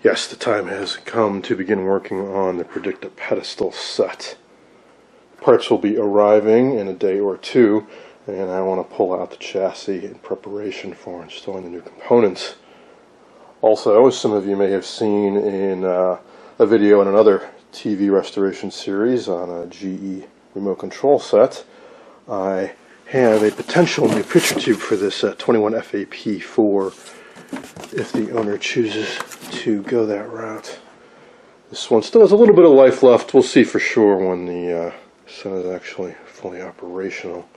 Yes, the time has come to begin working on the Predicta Pedestal set. Parts will be arriving in a day or two, and I want to pull out the chassis in preparation for installing the new components. Also, as some of you may have seen in a video in another TV restoration series on a GE remote control set, I have a potential new picture tube for this 21FAP4 if the owner chooses to go that route. This one still has a little bit of life left. We'll see for sure when the set is actually fully operational.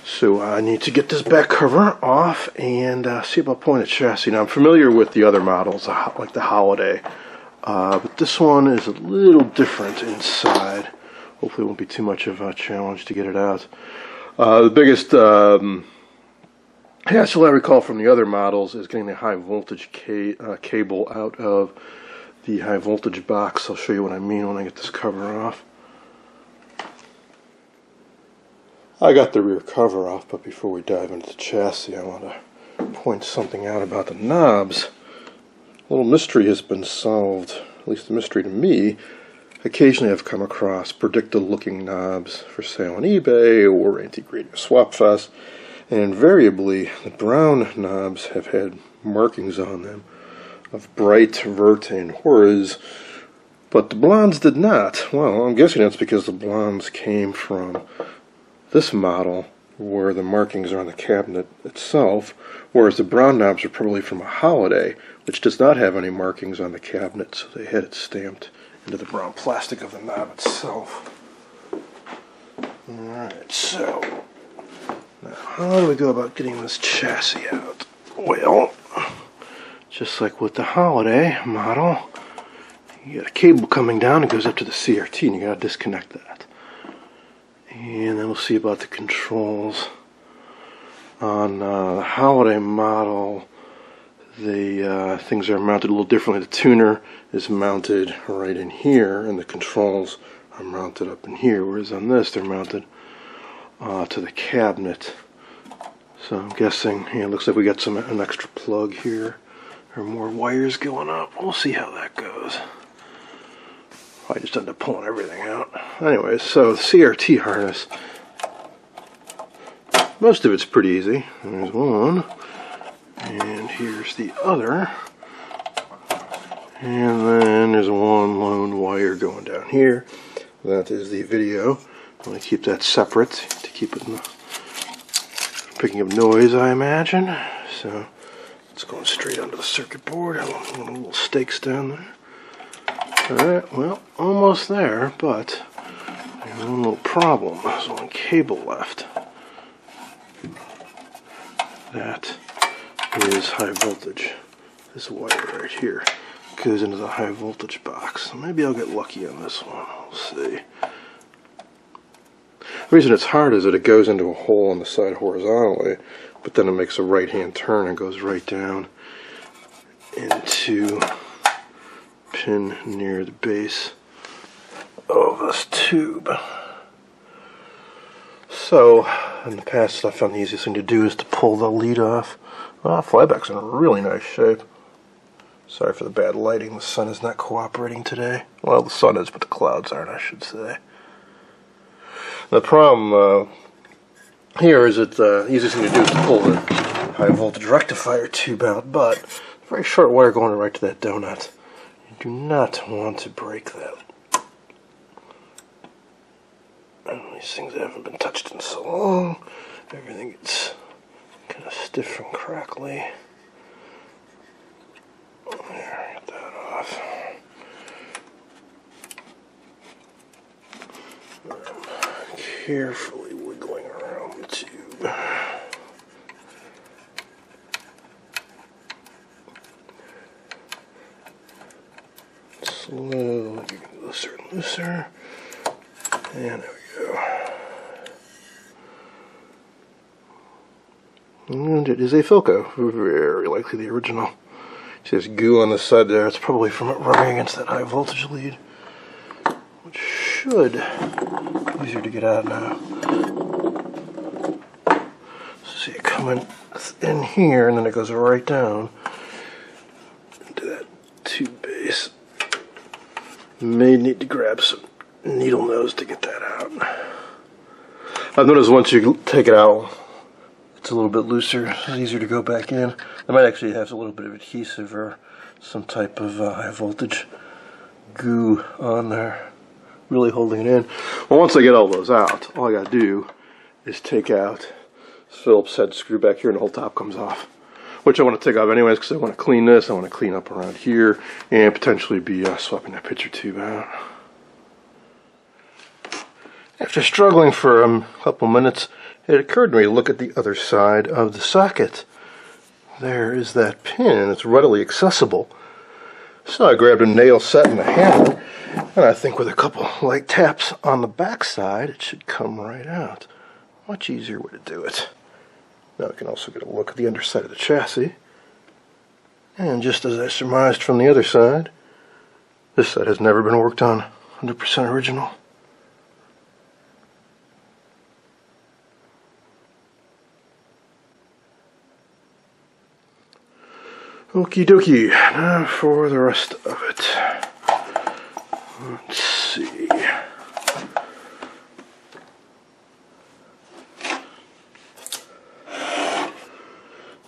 So I need to get this back cover off and see about pulling the chassis. Now I'm familiar with the other models, like the Holiday, but this one is a little different inside. Hopefully it won't be too much of a challenge to get it out. The biggest hassle I recall from the other models is getting the high voltage cable out of the high voltage box. I'll show you what I mean when I get this cover off. I got the rear cover off, but before we dive into the chassis, I want to point something out about the knobs. A little mystery has been solved, at least a mystery to me. Occasionally I've come across Predicta-looking knobs for sale on eBay or antique-radio swap fest, and invariably the brown knobs have had markings on them of bright, vert, and horiz, but the blondes did not. Well, I'm guessing that's because the blondes came from this model where the markings are on the cabinet itself, whereas the brown knobs are probably from a Holiday, which does not have any markings on the cabinet, so they had it stamped into the brown plastic of the knob itself. Alright, so now how do we go about getting this chassis out? Well, just like with the Holiday model, you got a cable coming down, it goes up to the CRT, and you got to disconnect that. And then we'll see about the controls. On the Holiday model, the things are mounted a little differently. The tuner is mounted right in here, and the controls are mounted up in here, whereas on this they're mounted to the cabinet. So I'm guessing, yeah, it looks like we got an extra plug here, or more wires going up. We'll see how that goes. I just ended up pulling everything out. Anyways, so the CRT harness, most of it's pretty easy. There's one, and here's the other, and then there's one lone wire going down here. That is the video. I'm going to keep that separate to keep it picking up noise, I imagine. So it's going straight onto the circuit board. I have one of the little stakes down there. Alright, well, almost there, but there's one little problem. There's one cable left. That is high voltage. This wire right here goes into the high voltage box. Maybe I'll get lucky on this one. We'll see. The reason it's hard is that it goes into a hole on the side horizontally, but then it makes a right-hand turn and goes right down into pin near the base of this tube. So, in the past I found the easiest thing to do is to pull the lead off. Well, flyback's in really nice shape. Sorry for the bad lighting, the sun is not cooperating today. Well, the sun is, but the clouds aren't, I should say. The problem here is that the easiest thing to do is to pull the high voltage rectifier tube out, but a very short wire going right to that donut. Do not want to break that. And these things haven't been touched in so long. Everything gets kind of stiff and crackly. There, get that off. I'm carefully wiggling around the tube. Slowly getting looser and looser. And there we go. And it is a Philco, very likely the original. See this goo on the side there, it's probably from it rubbing against that high voltage lead, which should be easier to get out now. So see it coming in here, and then it goes right down into that 2 case. May need to grab some needle nose to get that out. I've noticed once you take it out, it's a little bit looser. It's easier to go back in. I might actually have a little bit of adhesive or some type of high voltage goo on there, really holding it in. Well, once I get all those out, all I gotta do is take out this Phillips head screw back here and the whole top comes off. Which I want to take off anyways because I want to clean this. I want to clean up around here and potentially be swapping that picture tube out. After struggling for a couple minutes, it occurred to me to look at the other side of the socket. There is that pin. It's readily accessible. So I grabbed a nail set and a hammer, and I think with a couple light taps on the back side, it should come right out. Much easier way to do it. Now we can also get a look at the underside of the chassis. And just as I surmised from the other side, this side has never been worked on. 100% original. Okie dokie, now for the rest of it. Let's see.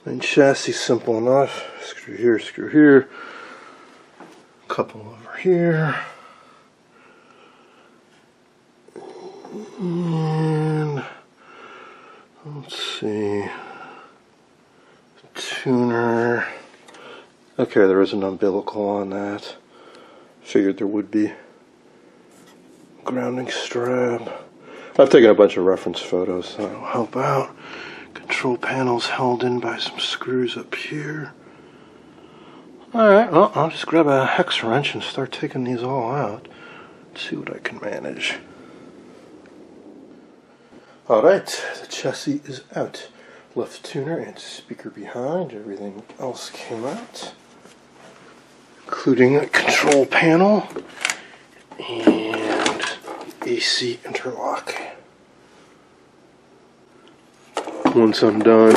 Main chassis simple enough. Screw here, couple over here. And let's see. Tuner. Okay, there is an umbilical on that. Figured there would be. Grounding strap. I've taken a bunch of reference photos, so that'll help out. Control panel's held in by some screws up here. Alright, well, I'll just grab a hex wrench and start taking these all out. See what I can manage. Alright, the chassis is out. Left tuner and speaker behind. Everything else came out, including a control panel and AC interlock. Once I'm done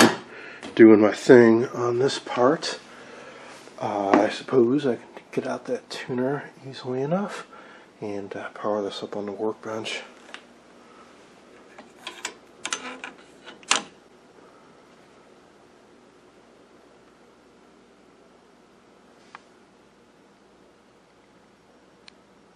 doing my thing on this part, I suppose I can get out that tuner easily enough and power this up on the workbench.